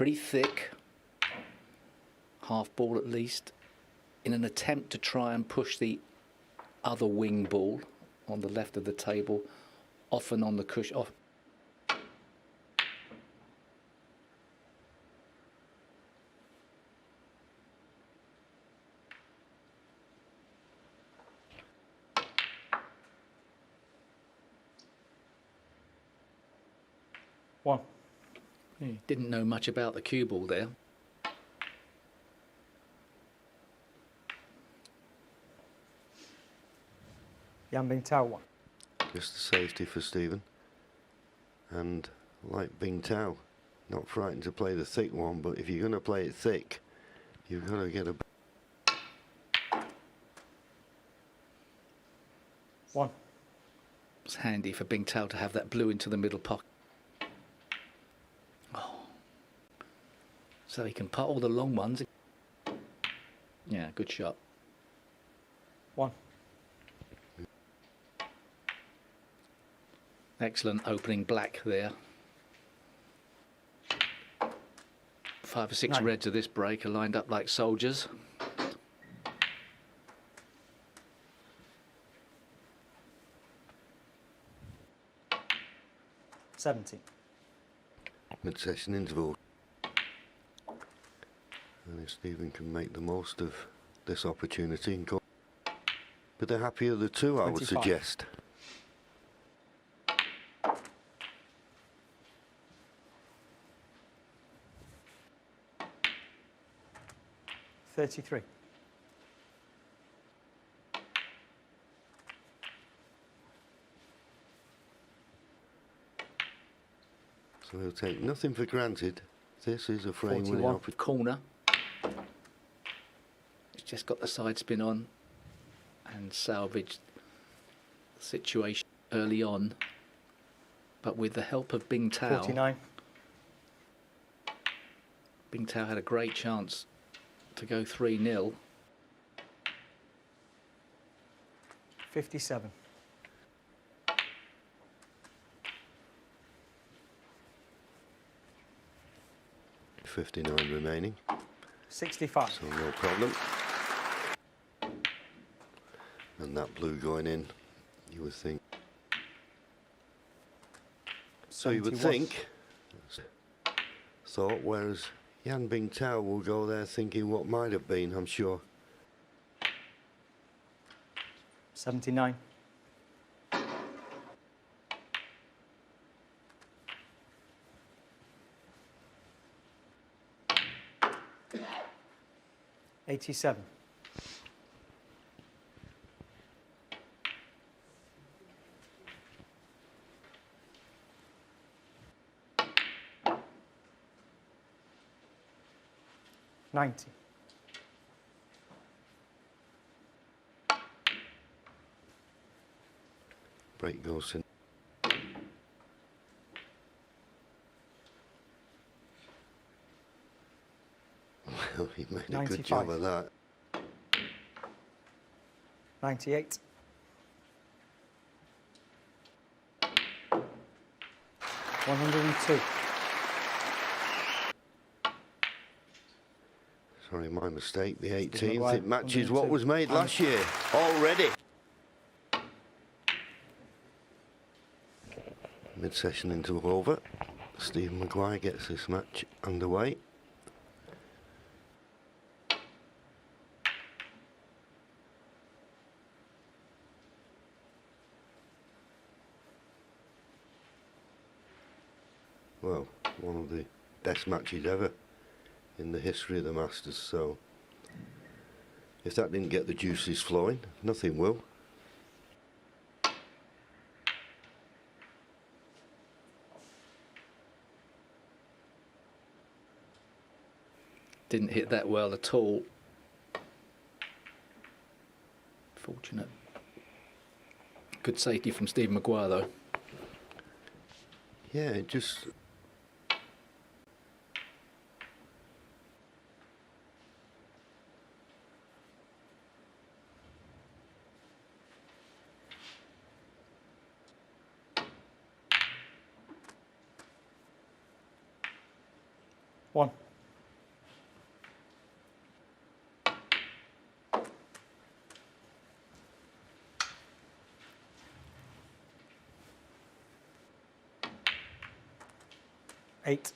pretty thick, half ball at least, in an attempt to try and push the other wing ball on the left of the table, often on the cushion. Off. One. He didn't know much about the cue ball there. Bingtao 1. Just a safety for Stephen. And like Bingtao, not frightened to play the thick one, but if you're going to play it thick, you've got to get a... 1. It's handy for Bingtao to have that blue into the middle pocket. Oh. So he can putt all the long ones. Yeah, good shot. 1. Excellent opening black there. 5 or 6 9. reds of this break are lined up like soldiers. $70. Mid-session interval. And if Stephen can make the most of this opportunity and go... But the happier the two, I would 25. suggest. 33. So he'll take nothing for granted. This is a frame winning 41. opportunity. Corner. It's just got the side spin on and salvaged the situation early on. But with the help of Bingtao, 49. Bingtao had a great chance to go 3-0. 57. $59 remaining. 65. So no problem. And that blue going in, you would think. So you would 71. think, thought, whereas Bingtao will go there thinking what might have been, I'm sure. 79. $87. $90. Break goes in. Well, he made a 95. good job of that. 98. 102. Sorry, my mistake. The Maguire, 18th. It matches what 102. was made last year already. Mid-session interval over. Stephen Maguire gets this match underway. Well, one of the best matches ever in the history of the Masters, so if that didn't get the juices flowing, nothing will. Didn't hit that well at all. Fortunate. Good safety from Stephen Maguire though. Yeah, it just... 1. Eight.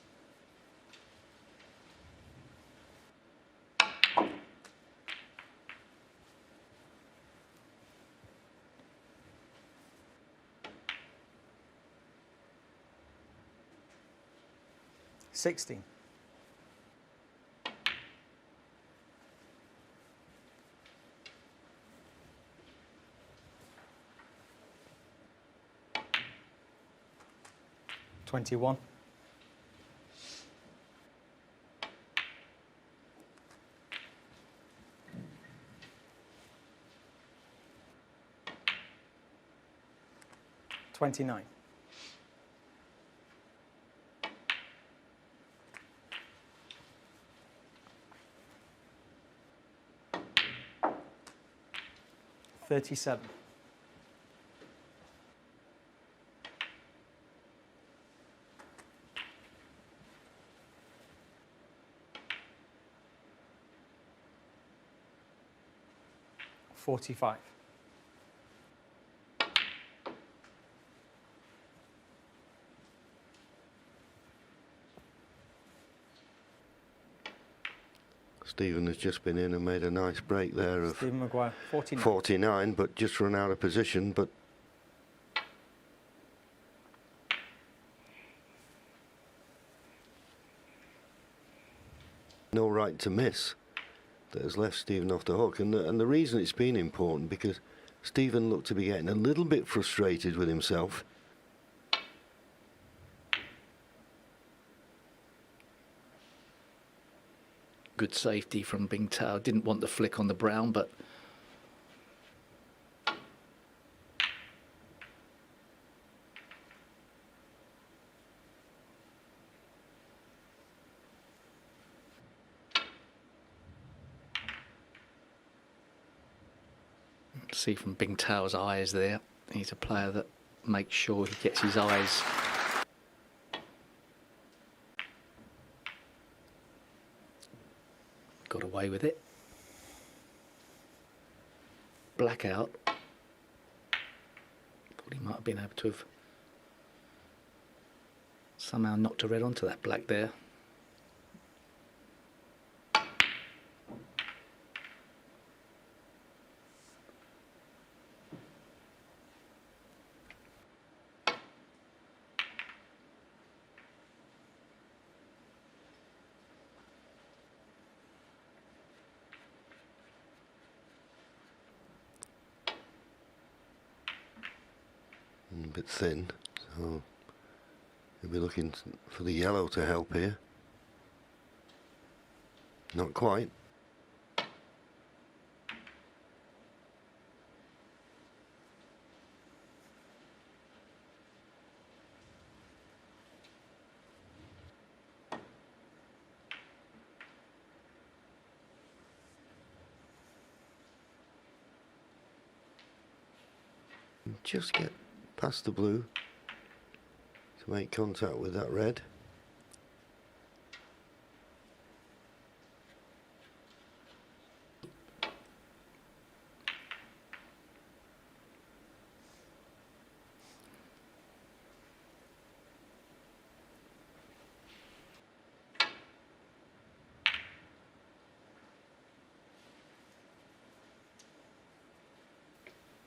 $16. 21. 29. 37. 45. Stephen has just been in and made a nice break there of Stephen Maguire, 49. 49, but just run out of position. But no right to miss that has left Stephen off the hook. And the reason it's been important, because Stephen looked to be getting a little bit frustrated with himself. Good safety from Bingtao. Didn't want the flick on the brown, but see from Bingtao's eyes there. He's a player that makes sure he gets his eyes. Got away with it. Blackout. Thought he might have been able to have somehow knocked a red onto that black there. A bit thin, so he'll be looking for the yellow to help here. Not quite. Just get past the blue to make contact with that red.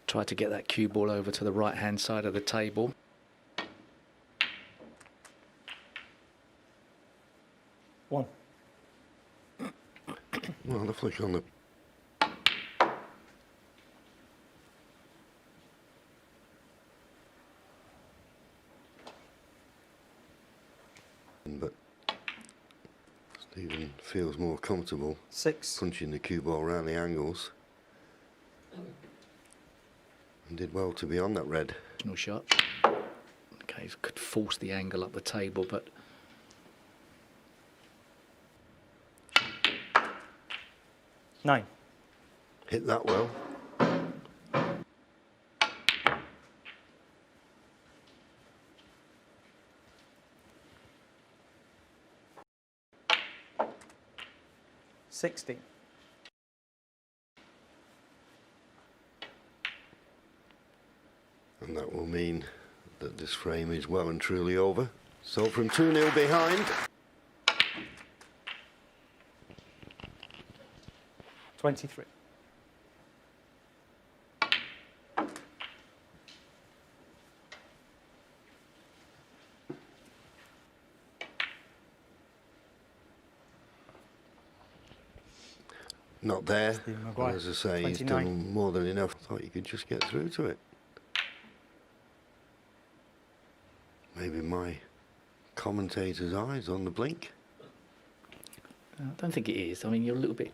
Try to get that cue ball over to the right hand side of the table. One. Well, the flick on the... But Stephen feels more comfortable 6. punching the cue ball around the angles. And did well to be on that red. No shot. Okay, could force the angle up the table, but 9. Hit that well. 16. And that will mean that this frame is well and truly over. So from 2-0 behind, 23. not there. Stephen Maguire, And as I say, he's 29. done more than enough. Thought you could just get through to it. Maybe my commentator's eyes on the blink. I don't think it is. I mean, you're a little bit.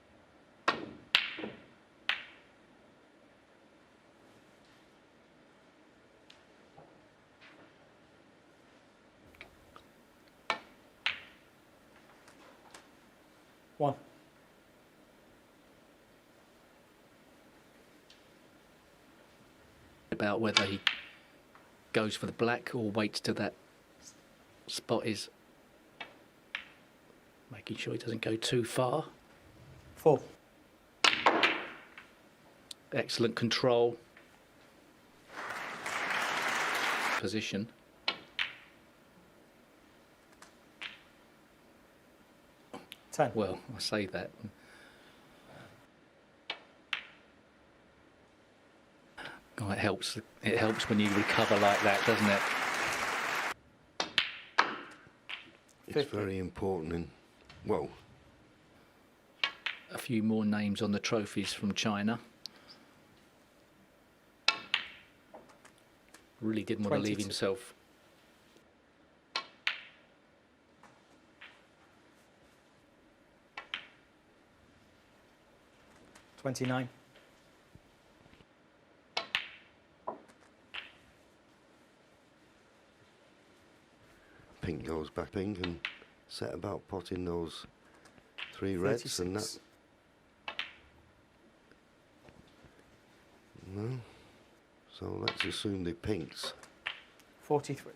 One. About whether he goes for the black or waits till that spot is making sure he doesn't go too far. 4. Excellent control. Position. Ten. Well, I say that. Oh, it helps. It helps when you recover like that, doesn't it? It's 50. very important. And well, A few more names on the trophies from China. Really didn't want to leave 22. himself. $29. pink goes back pink and set about potting those 3 reds and that. 36. No. So let's assume the pinks. 43.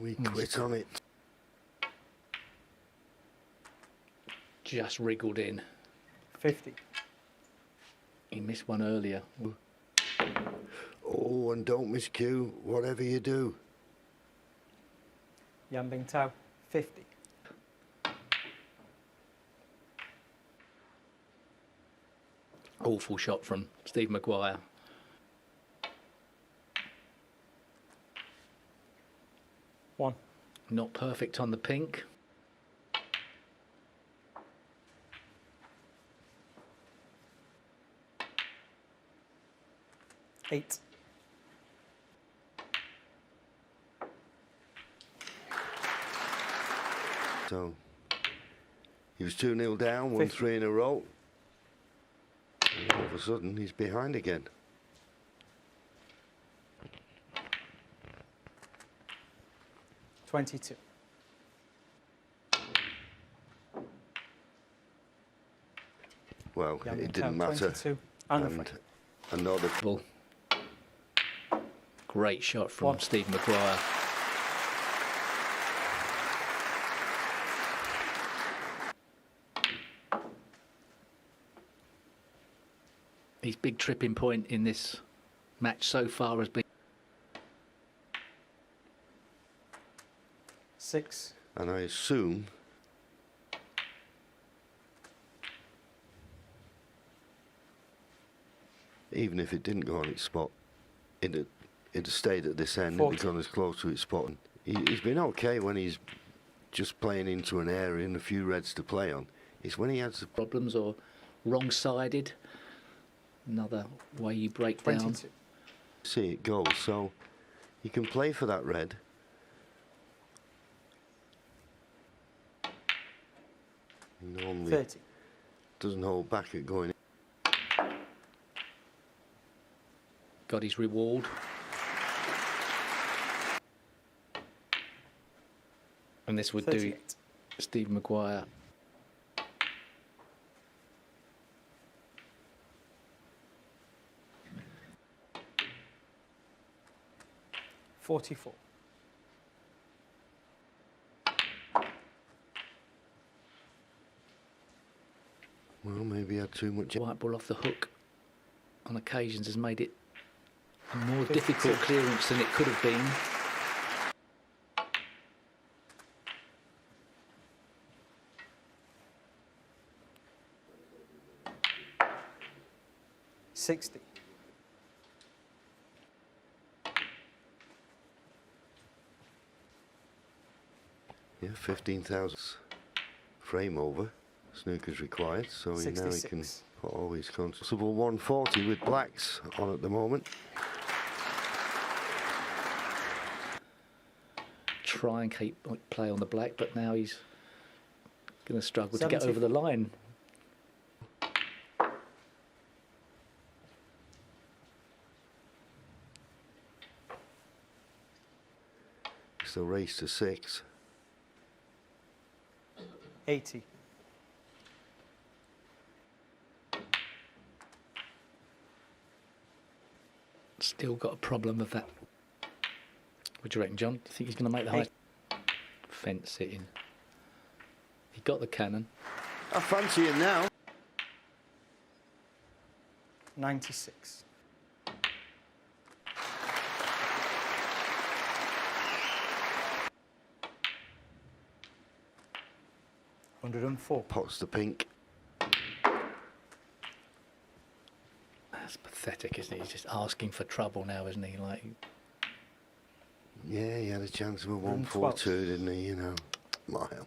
We quit on it. Just wriggled in. 50. He missed one earlier. Oh, and don't miscue whatever you do. Bingtao, 50. Awful shot from Steve Maguire. One. Not perfect on the pink. Eight. So he was 2-0 down, won 50. 3 in a row. And all of a sudden he's behind again. $22. Well, it didn't Bingtao, matter. 22. And, And another Ball. Great shot from One. Steve Maguire. His big tripping point in this match so far has been 6. and I assume even if it didn't go on its spot, it'd have stayed at this end. It'd 40. have gone as close to its spot. He's been okay when he's just playing into an area and a few reds to play on. It's when he has the problems or wrong-sided. Another way you break down. 22. see it go. So you can play for that red. Normally 30. doesn't hold back at going. Got his reward. And this would do 38. Steve Maguire. $44. maybe had too much. White ball off the hook on occasions has made it a more 52. difficult clearance than it could have been. $60. Yeah, 15,000 frame over. Snooker's required, so now he can 66. put all his possible 140 with blacks on at the moment. Try and keep play on the black, but now he's going to struggle to get over the 74. line. It's the race to 6. 80. Still got a problem with that. What do you reckon, John? Do you think he's going to make the high? Fence it in. He got the cannon. I fancy him now. 96. $104. Pots the pink. That's pathetic, isn't it? He's just asking for trouble now, isn't he? Like, Yeah, he had a chance of a 112. 142, didn't he? You know, mile.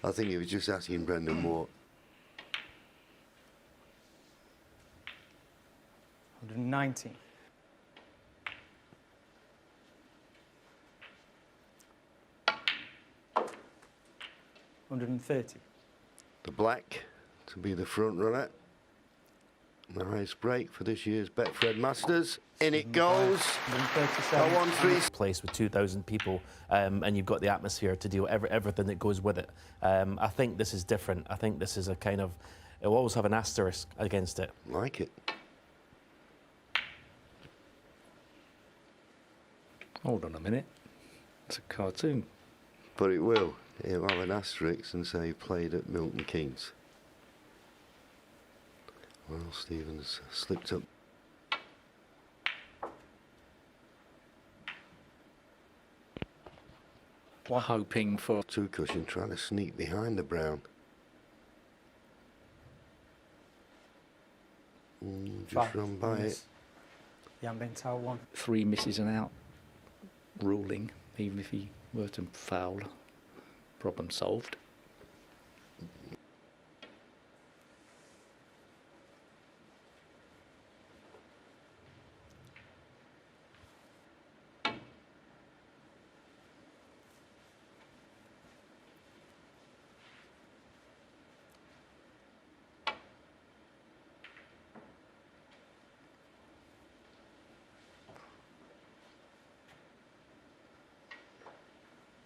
I think he was just asking Brendan Moore. 119. $130. The black to be the front runner. Nice break for this year's Betfred Masters. In it goes. 137. A 1-3. Place with 2,000 people, and you've got the atmosphere to deal everything that goes with it. I think this is different. I think this is a kind of, it'll always have an asterisk against it. Like it. hold on a minute. It's a cartoon. But it will. It'll have an asterisk and say played at Milton Keynes. Well, Stephen's slipped up. Hoping for Two cushion trying to sneak behind the brown. Just 5. run by it. Bingtao 1. 3 misses and out ruling, even if he were to foul. Problem solved.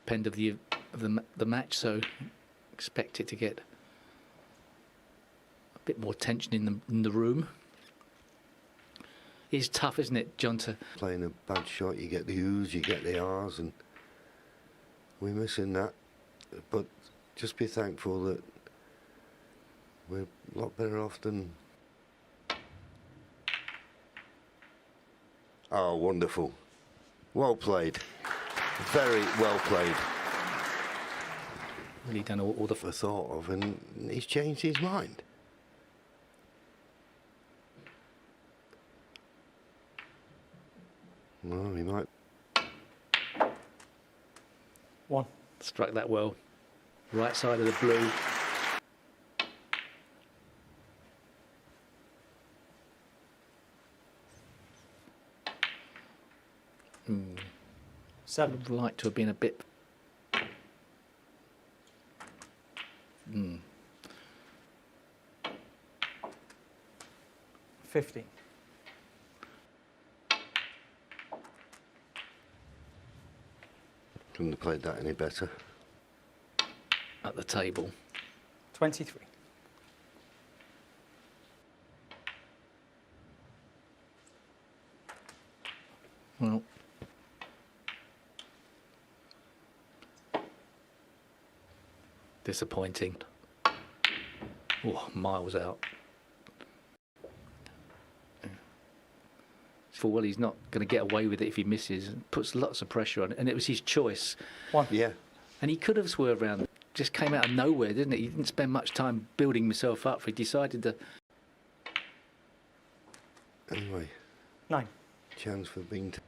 End of the match, so expect it to get a bit more tension in the room. It's tough, isn't it, John, to Playing a bad shot, you get the U's, you get the R's, and we're missing that. But just be thankful that we're a lot better off than... Oh, wonderful. Well played. Very well played. really done all the For thought of, and he's changed his mind. Well, he might. 1. struck that well. Right side of the blue. Would 7. have liked to have been a bit. 15. Couldn't have played that any better. At the table. 23. Well, disappointing. Oh, miles out. For well, he's not going to get away with it if he misses. Puts lots of pressure on it, and it was his choice. 1. Yeah. And he could have swerved around. Just came out of nowhere, didn't it? He didn't spend much time building himself up. He decided to. Anyway, 9. chance for Bingtao.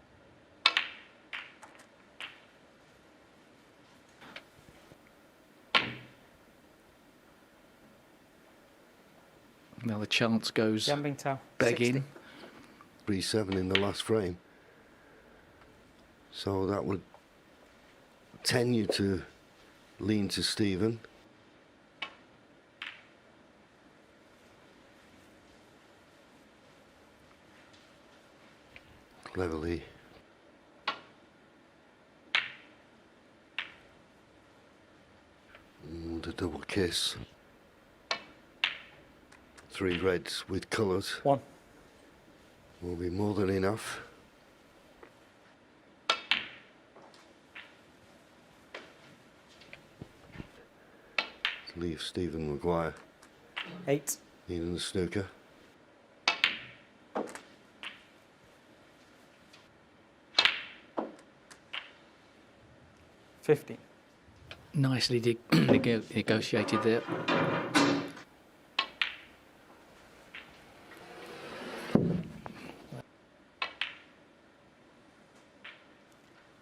Now the chance goes Yan Bingtao. begging. 3-7 in the last frame. So that would tend you to lean to Stephen. Cleverly. The double kiss. 3 reds with colours 1. will be more than enough. To leave Stephen Maguire 8. needing the snooker. 15. Nicely negotiated there.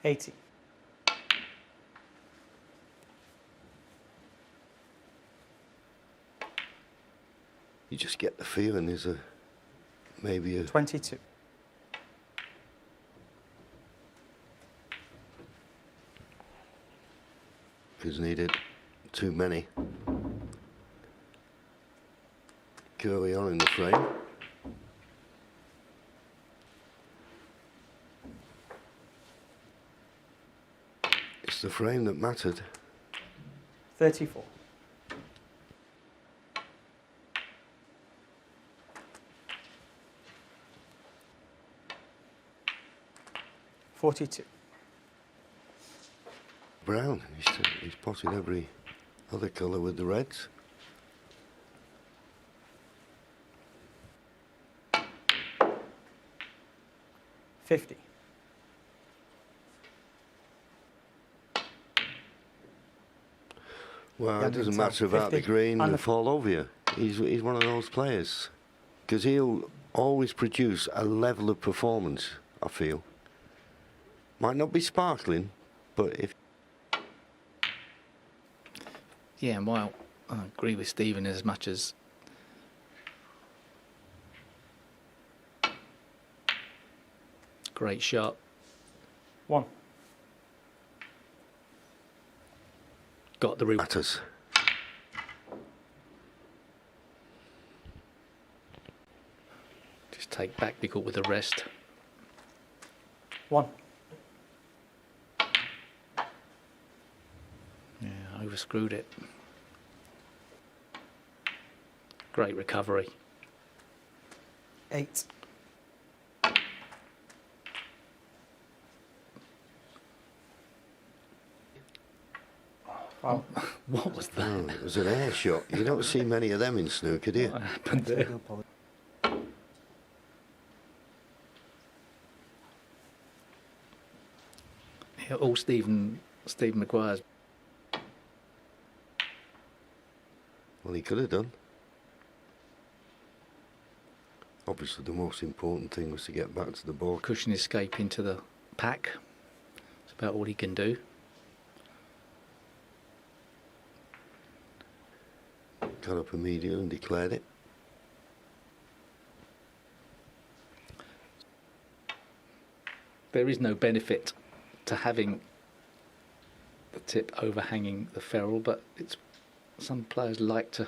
$80. You just get the feeling there's maybe a 22. because needed too many. Curly on in the frame. It's the frame that mattered. 34. $42. Brown. He's potted every other colour with the reds. $50. Well, Yeah, it doesn't Bingtao, matter about the 50 green and and the- fall over you. He's one of those players. Because he'll always produce a level of performance, I feel. Might not be sparkling, but if Yeah, well, I agree with Stephen as much as great shot. 1. Got the root. matters. Just take back, be caught with the rest. 1. Yeah, overscrewed it. Great recovery. 8. Wow. What was that? Oh, it was an air shot. You don't see many of them in snooker, do you? What happened there? Yeah, all Stephen Maguire's. Well, he could have done. Obviously, the most important thing was to get back to the ball. Cushion escape into the pack. It's about all he can do. Got up immediately and declared it. There is no benefit to having the tip overhanging the ferrule, but it's some players like to,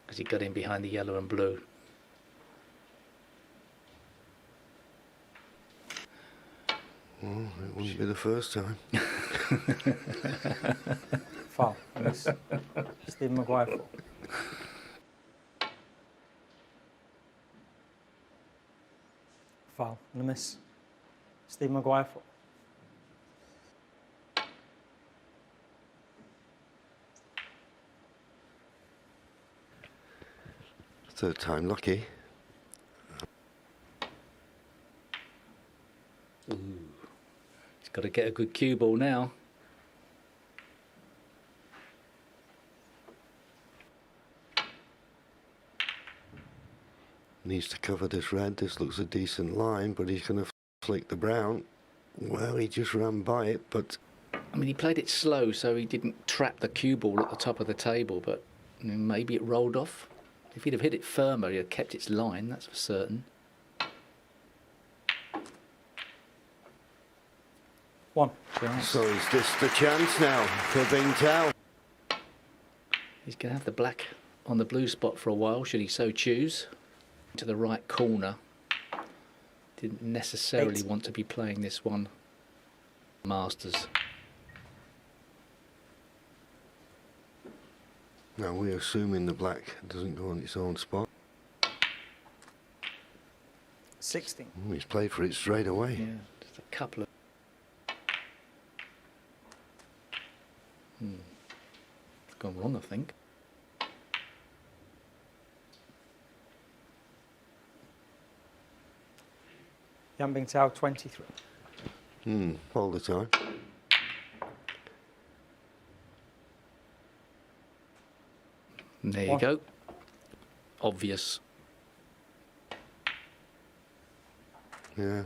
because he got in behind the yellow and blue. Well, it wouldn't be the first time. Foul. Miss. Steve Maguire. 4. Foul. And a miss. Steve Maguire. 4. Third time lucky. He's got to get a good cue ball now. Needs to cover this red. This looks a decent line, but he's going to flick the brown. Well, he just ran by it, but I mean, he played it slow, so he didn't trap the cue ball at the top of the table, but maybe it rolled off. If he'd have hit it firmer, he'd have kept its line, that's for certain. One. so is this the chance now for Bingtao? He's going to have the black on the blue spot for a while, should he so choose. To the right corner. Didn't necessarily want to be playing this one. Masters. Now we're assuming the black doesn't go on its own spot. 16. Oh, he's played for it straight away. Yeah, just a couple of... It's gone wrong, I think. Bingtao 23. All the time. There you One. go. Obvious. Yeah.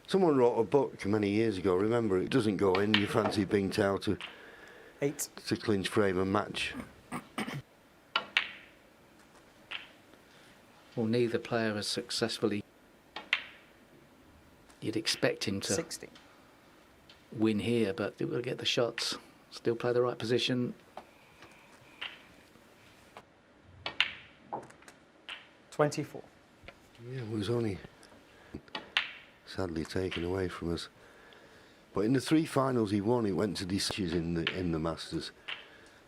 Someone wrote a book many years ago. Remember, it doesn't go in. You fancy Bingtao to 8. clinch frame and match. Well, neither player has successfully... You'd expect him to 16. win here, but he will get the shots. Still play the right position. 24. Yeah, it was only sadly taken away from us. But in the 3 finals he won, he went to decisions in the Masters.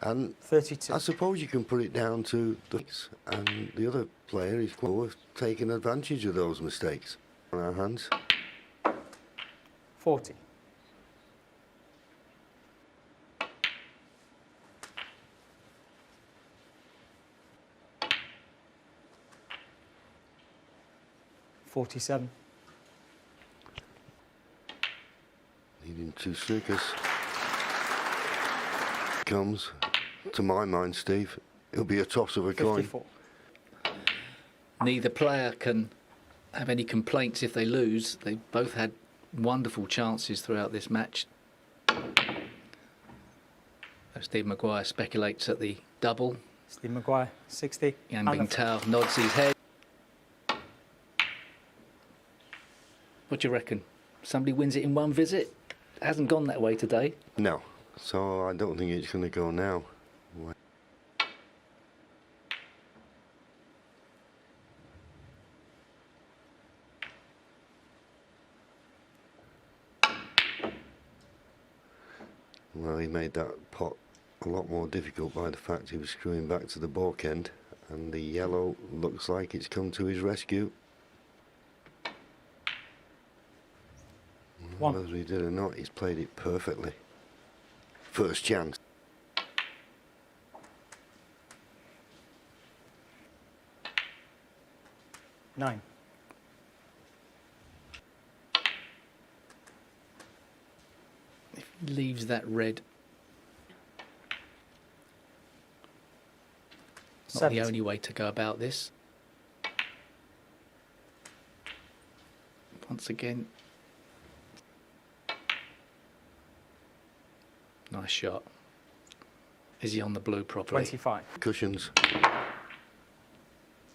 And 32. I suppose you can put it down to the other player is quite taking advantage of those mistakes on our hands. 40. $47. Needing 2 snookers. Comes, to my mind, Steve, it'll be a toss of a coin. 54. Neither player can have any complaints if they lose. They both had wonderful chances throughout this match. Steve Maguire speculates at the double. Steve Maguire 60. Yan Bingtao nods his head. What do you reckon? Somebody wins it in one visit? It hasn't gone that way today. No, so I don't think it's going to go now. Well, he made that pot a lot more difficult by the fact he was screwing back to the balk end, and the yellow looks like it's come to his rescue. One. Whether he did or not, he's played it perfectly. First chance. Nine. If he leaves that red, not 70. the only way to go about this. Once again, nice shot. Is he on the blue properly? 25. Cushions.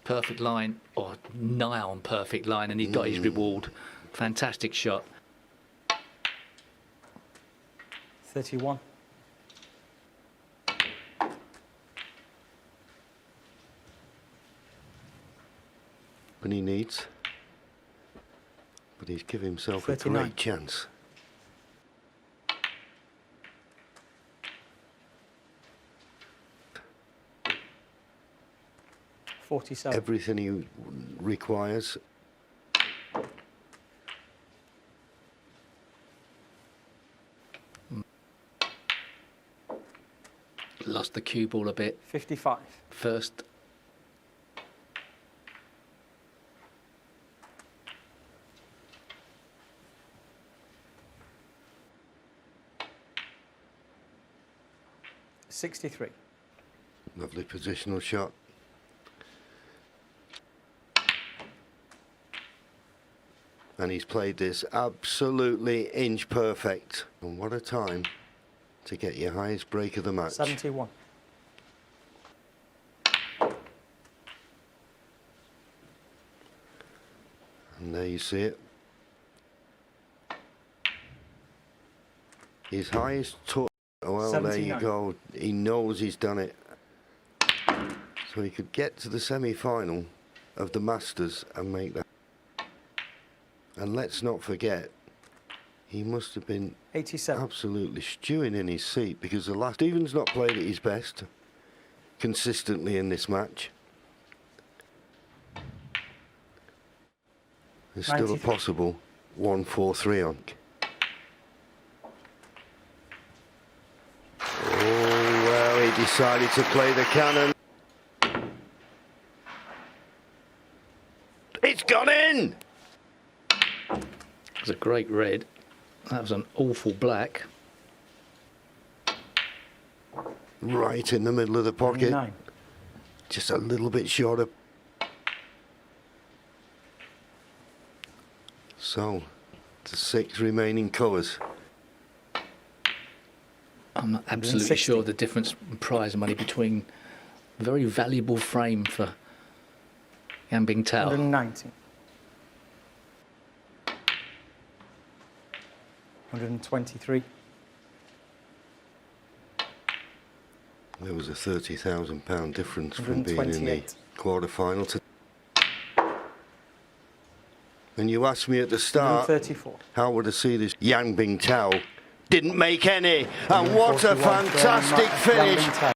Perfect line, or nigh on perfect line, and he got his reward. Fantastic shot. 31. When he needs. But he's given himself 39. a great chance. $47. Everything he requires. Lost the cue ball a bit. 55. First 63. Lovely positional shot. And he's played this absolutely inch perfect. And what a time to get your highest break of the match. 71. And there you see it. His highest touch. Well, there you 79. go. He knows he's done it. So he could get to the semi-final of the Masters and make that. And let's not forget, he must have been 87. absolutely stewing in his seat, because the last Stephen's not played at his best consistently in this match. There's still a 93. possible 1-4-3 on. Oh, well, he decided to play the cannon. It's gone in! It was a great red. That was an awful black. Right in the middle of the pocket. 9. Just a little bit short of. So, the 6 remaining colours. I'm not absolutely 160. sure the difference in prize money between a very valuable frame for Bingtao. 190. 123. There was a £30,000 difference from being in the 128. quarter-final to. And you asked me at the start, 134. how would I see this? Bingtao didn't make any, and what a 141 for fantastic Yang finish! Bingtao.